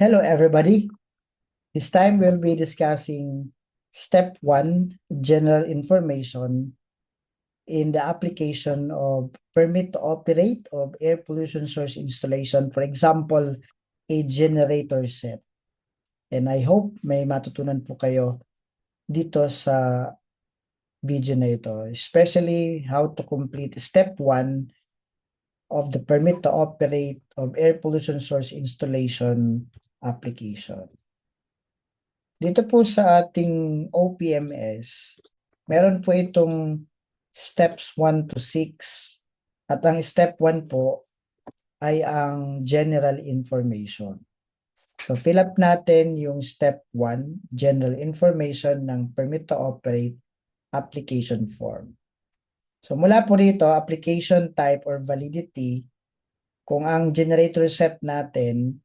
Hello, everybody. This time we'll be discussing step one, general information in the application of permit to operate of air pollution source installation. For example, a generator set. And I hope may matutunan po kayo dito sa video na ito, especially how to complete step one of the permit to operate of air pollution source installation application. Dito po sa ating OPMS, meron po itong steps 1 to 6. At ang step 1 po ay ang general information. So fill up natin yung step 1, general information ng permit to operate application form. So mula po rito, application type or validity, kung ang generator set natin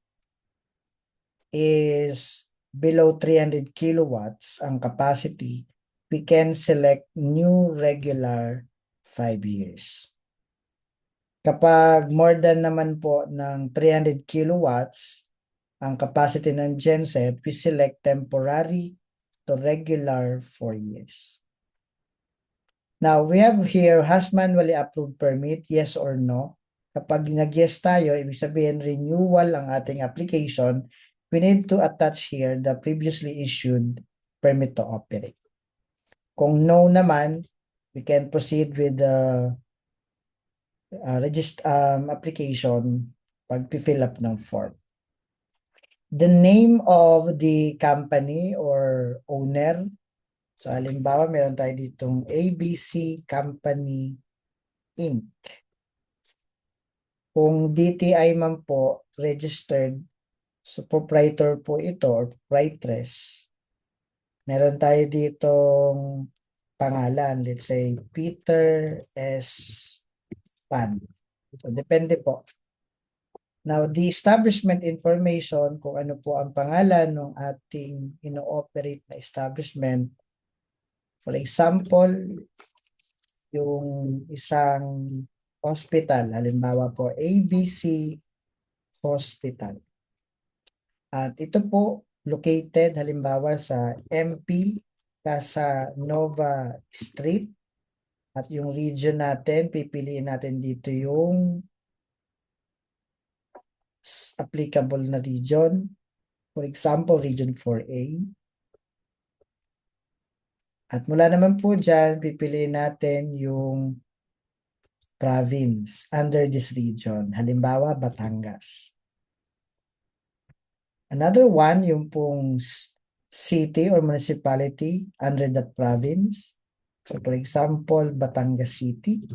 is below 300 kilowatts ang capacity, we can select new regular 5 years. Kapag more than naman po ng 300 kilowatts ang capacity ng genset, we select temporary to regular 4 years. Now, we have here, has manually approved permit, yes or no? Kapag nag-yes tayo, ibig sabihin renewal ang ating application, we need to attach here the previously issued permit to operate. Kung no naman, we can proceed with the application pag-fill up ng form. The name of the company or owner. So halimbawa, meron tayo ditong ABC Company Inc. Kung DTI man po, registered, so proprietor po ito or proprietress. Meron tayo ditong pangalan, let's say Peter S. Pan. So depende po. Now, the establishment information, kung ano po ang pangalan ng ating ino-operate na establishment. For example, yung isang hospital, halimbawa po ABC Hospital. At ito po located halimbawa sa MP Casanova Street. At yung region natin, pipiliin natin dito yung applicable na region. For example, region 4A. At mula naman po dyan, pipiliin natin yung province under this region. Halimbawa, Batangas. Another one, yung pong city or municipality under that province. So for example, Batangas City.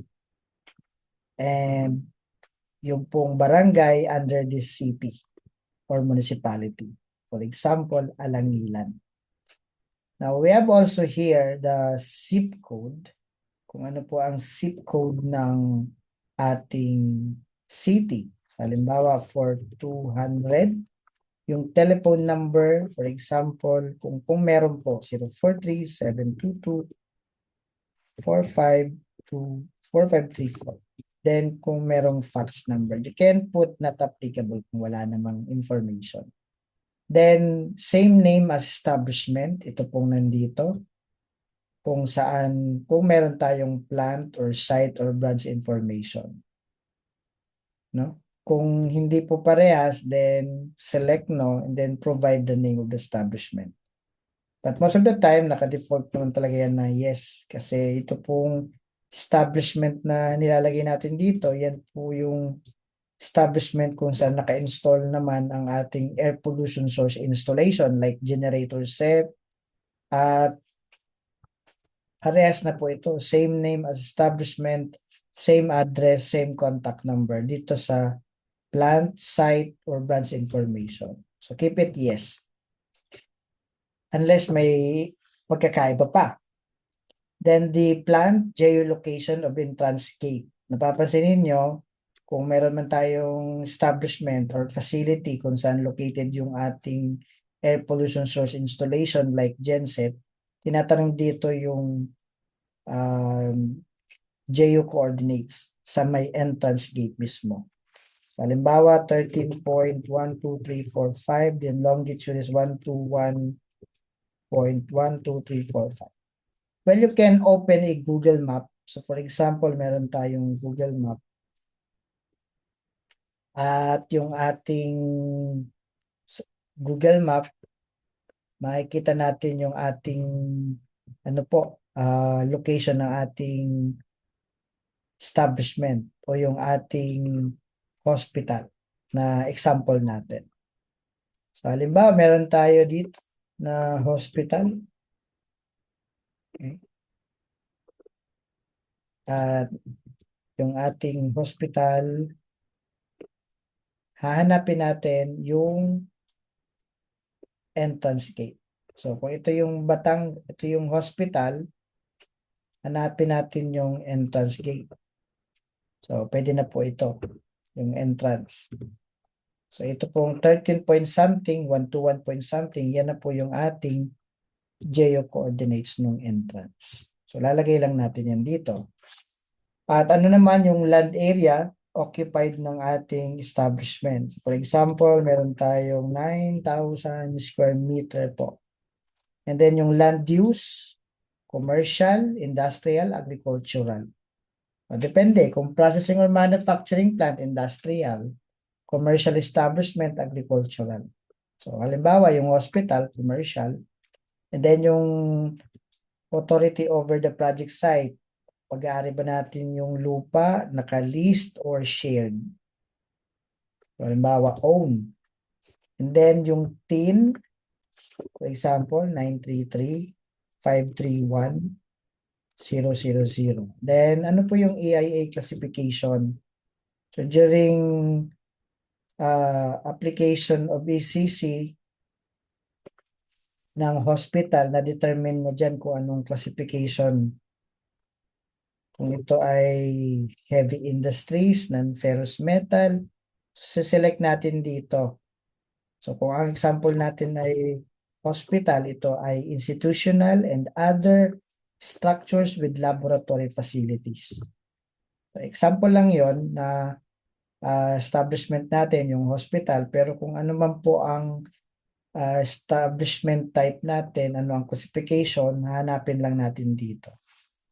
And yung pong barangay under this city or municipality. For example, Alangilan. Now, we have also here the zip code. Kung ano po ang zip code ng ating city. Halimbawa, for 200. Yung telephone number, for example, kung meron po, 043-722-452-4534. Then, kung merong fax number, you can put not applicable kung wala namang information. Then, same name as establishment. Ito pong nandito. Kung saan, kung meron tayong plant or site or branch information. No? Kung hindi po parehas, then select no and then provide the name of the establishment. But most of the time, naka-default naman talaga yan na yes. Kasi ito pong establishment na nilalagay natin dito, yan po yung establishment kung saan naka-install naman ang ating air pollution source installation like generator set at parehas na po ito. Same name as establishment, same address, same contact number dito sa plant, site, or branch information. So keep it yes. Unless may pagkakaiba pa. Then the plant geolocation of entrance gate. Napapansin ninyo, kung meron man tayong establishment or facility kung saan located yung ating air pollution source installation like genset, tinatanong dito yung geo coordinates sa may entrance gate mismo. Halimbawa, 13.12345, then longitude is 121.12345. Well, you can open a Google Map. So for example, meron tayong Google Map. At yung ating Google Map, makikita natin yung ating location ng ating establishment o yung ating hospital na example natin. So halimbawa, meron tayo dito na hospital. Okay. At yung ating hospital, hahanapin natin yung entrance gate. So kung ito yung ito yung hospital, hanapin natin yung entrance gate. So pwede na po ito, yung entrance. So ito pong 13 point something, 121 point something, yan na po yung ating geo coordinates ng entrance. So lalagay lang natin yan dito. At ano naman yung land area occupied ng ating establishment. For example, meron tayong 9,000 square meter po. And then yung land use, commercial, industrial, agricultural. Depende kung processing or manufacturing plant, industrial, commercial establishment, agricultural. So halimbawa yung hospital, commercial, and then yung authority over the project site, pag-aari ba natin yung lupa, naka-leased or shared. So, halimbawa, own. And then yung TIN, for example, 933-531-000. Then, ano po yung EIA classification? So, during application of ECC ng hospital, na-determine mo dyan kung anong classification. Kung ito ay heavy industries, non-ferrous metal, so select natin dito. So kung ang example natin ay hospital, ito ay institutional and other structures with laboratory facilities. So example lang yon na establishment natin, yung hospital, pero kung ano man po ang establishment type natin, ano ang classification, hanapin lang natin dito.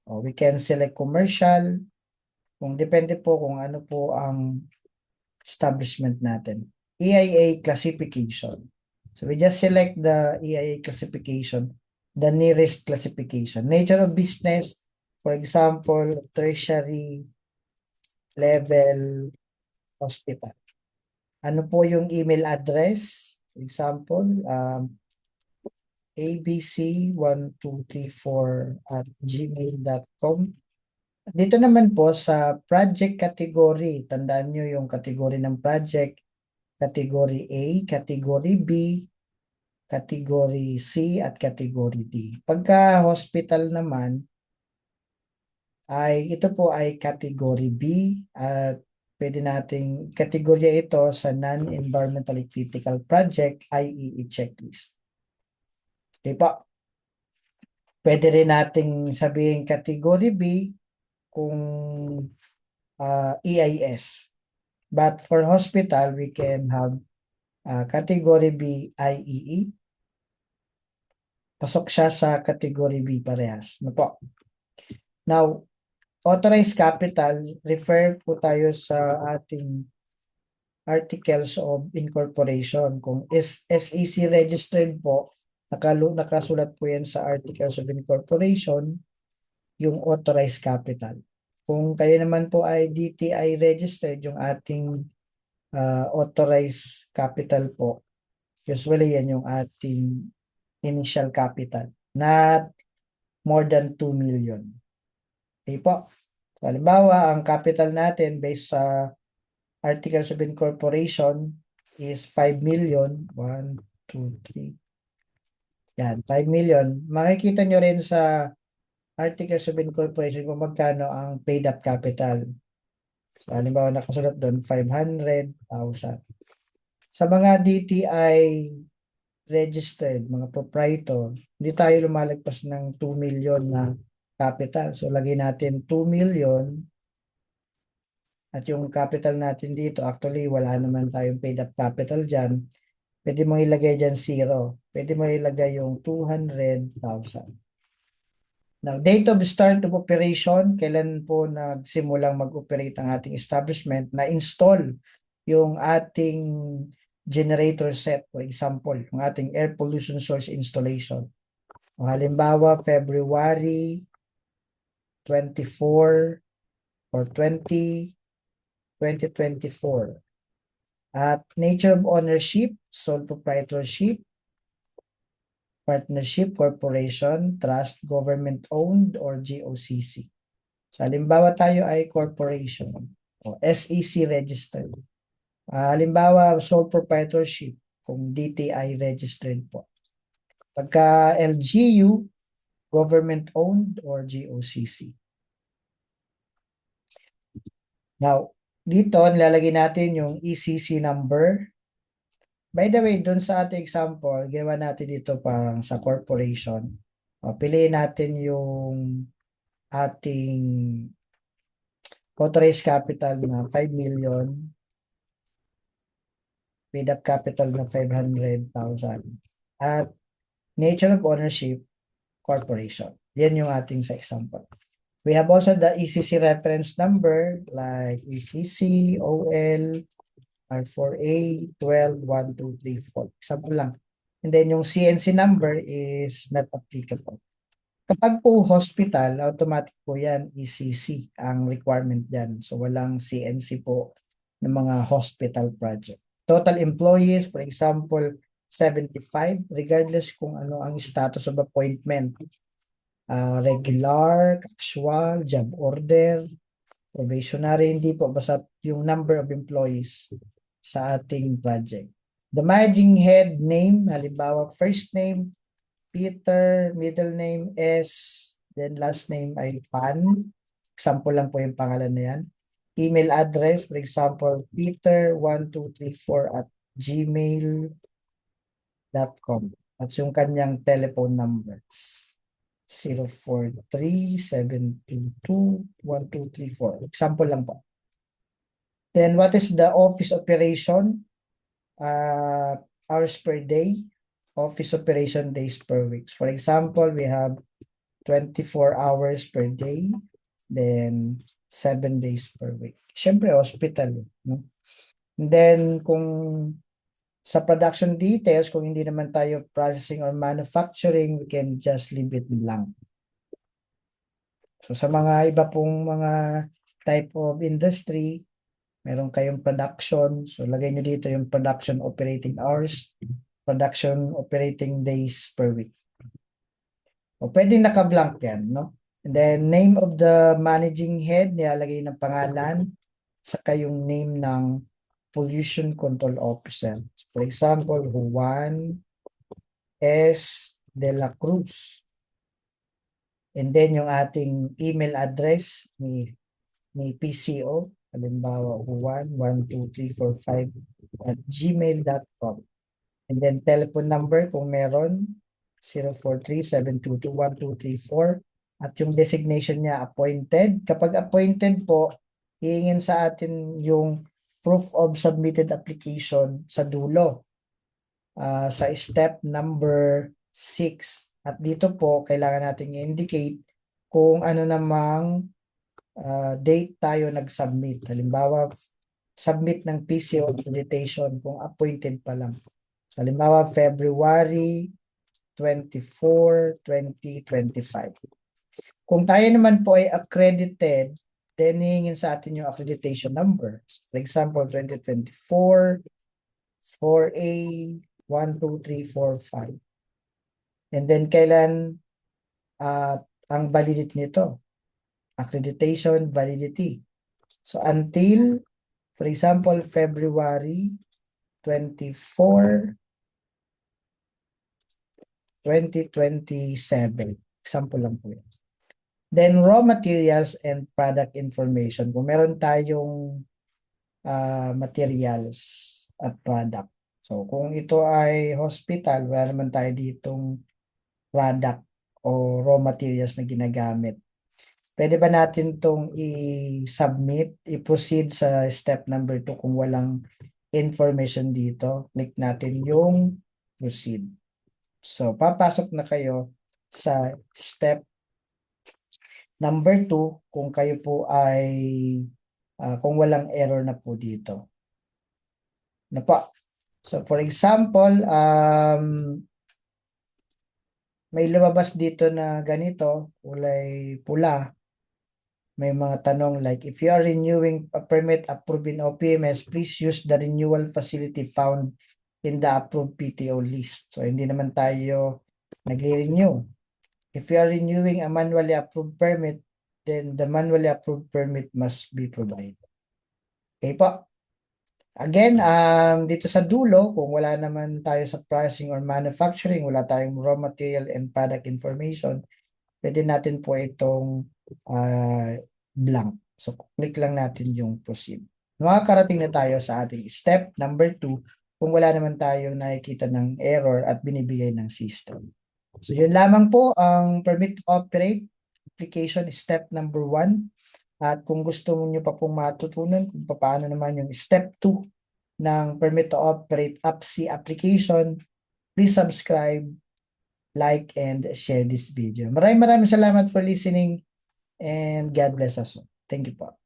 We can select commercial, kung depende po kung ano po ang establishment natin. EIA classification. So we just select the EIA classification, the nearest classification. Nature of business, for example, tertiary level hospital. Ano po yung email address? For example, abc1234@gmail.com. Dito naman po sa project category, tandaan nyo yung category ng project, category A, category B, category C, at category D. Pagka hospital naman, ay ito po ay category B at pwede nating kategorya ito sa non-environmentally critical project, IEE checklist. Okay po. Pwede rin nating sabihin category B kung EIS. But for hospital, we can have category B, IEE. Pasok siya sa category B parehas. No po. Now, authorized capital, refer po tayo sa ating articles of incorporation. Kung SEC registered po, nakasulat po yan sa articles of incorporation, yung authorized capital. Kung kayo naman po ay DTI registered, yung ating authorized capital po, usually yan yung ating initial capital, not more than 2 million. Okay po. So, halimbawa, ang capital natin based sa articles of incorporation is 5 million. 1, 2, 3. Yan, 5 million. Makikita nyo rin sa articles of incorporation kung magkano ang paid up capital. So, halimbawa, nakasulat doon 500,000. Sa mga DTI registered, mga proprietor, hindi tayo lumalagpas ng 2 million na capital. So, lagay natin 2 million At yung capital natin dito, actually wala naman tayong paid up capital dyan. Pwede mo ilagay dyan 0. Pwede mo ilagay yung 200,000. Now, date of start of operation, kailan po nagsimulang mag-operate ang ating establishment, na-install yung ating generator set, for example, yung ating air pollution source installation. O, halimbawa, February 24 or 2024. At nature of ownership, sole proprietorship, partnership, corporation, trust, government-owned, or GOCC. So, halimbawa tayo ay corporation o SEC registered. Halimbawa, sole proprietorship kung DTI registered po. Pagka LGU, government-owned or GOCC. Now, dito nilalagay natin yung ECC number. By the way, dun sa ating example, ginawa natin dito parang sa corporation. Piliin natin yung ating authorized capital na 5 million, paid up capital na 500,000, at nature of ownership, corporation. Yan yung ating sa example. We have also the ECC reference number like ECC, OL, R4A, 12, 1, 2, 3, 4. Example lang. And then yung CNC number is not applicable. Kapag po hospital, automatic po yan, ECC ang requirement dyan. So walang CNC po ng mga hospital project. Total employees, for example, 75, regardless kung ano ang status of appointment. Regular, casual, job order, probationary, hindi po, basta yung number of employees sa ating project. The managing head name, halimbawa first name, Peter, middle name S, then last name ay Pan. Example lang po yung pangalan na yan. Email address, for example, peter1234@gmail.com. At yung kanyang telephone numbers. 043-722-1234. Example lang po. Then what is the office operation? Hours per day, office operation days per week. For example, we have 24 hours per day, then 7 days per week. Siyempre, hospital. No? And then, kung sa production details, kung hindi naman tayo processing or manufacturing, we can just leave it blank. So, sa mga iba pong mga type of industry, meron kayong production. So, lagay nyo dito yung production operating hours, production operating days per week. O pwedeng naka-blank yan, no? And then, name of the managing head, nilalagay ng pangalan, saka yung name ng pollution control officer. For example, Juan S. De La Cruz. And then, yung ating email address ni PCO, halimbawa, Juan12345@gmail.com. And then telephone number kung meron, 043-722-1234. At yung designation niya, appointed. Kapag appointed po, hihingin sa atin yung proof of submitted application sa dulo. Sa step number 6. At dito po, kailangan natin i-indicate kung ano namang date tayo nag-submit. Halimbawa, submit ng PCO accreditation kung appointed pa lang. So, halimbawa, February 24, 2025. Kung tayo naman po ay accredited, then hihingin sa atin yung accreditation number. For example, 2024, 4A, 1, 2, 3, 4, 5. And then, kailan ang validity nito? Accreditation validity. So, until, for example, February 24, 2027. Example lang po yun. Then, raw materials and product information. Kung meron tayong materials at product. So, kung ito ay hospital, wala naman tayo ditong product o raw materials na ginagamit. Pwede ba natin tong i-submit, i-proceed sa step number 2 kung walang information dito? Click natin yung proceed. So, papasok na kayo sa step number 2 kung kayo po ay kung walang error na po dito. Na po. So, for example, may lumabas dito na ganito, kulay pula. May mga tanong like, if you are renewing a permit approved in OPMS, please use the renewal facility found in the approved PTO list. So, hindi naman tayo nagre-renew. If you are renewing a manually approved permit, then the manually approved permit must be provided. Okay po. Again, dito sa dulo, kung wala naman tayo sa pricing or manufacturing, wala tayong raw material and product information, pwede natin po itong blank. So, click lang natin yung proceed. Makakarating na tayo sa ating step number 2 kung wala naman tayong nakikita ng error at binibigay ng system. So, yun lamang po ang permit to operate application step number 1. At kung gusto niyo pa pong matutunan kung paano naman yung step 2 ng permit to operate APSI application, please subscribe, like, and share this video. Maraming salamat for listening and God bless us all. Thank you po.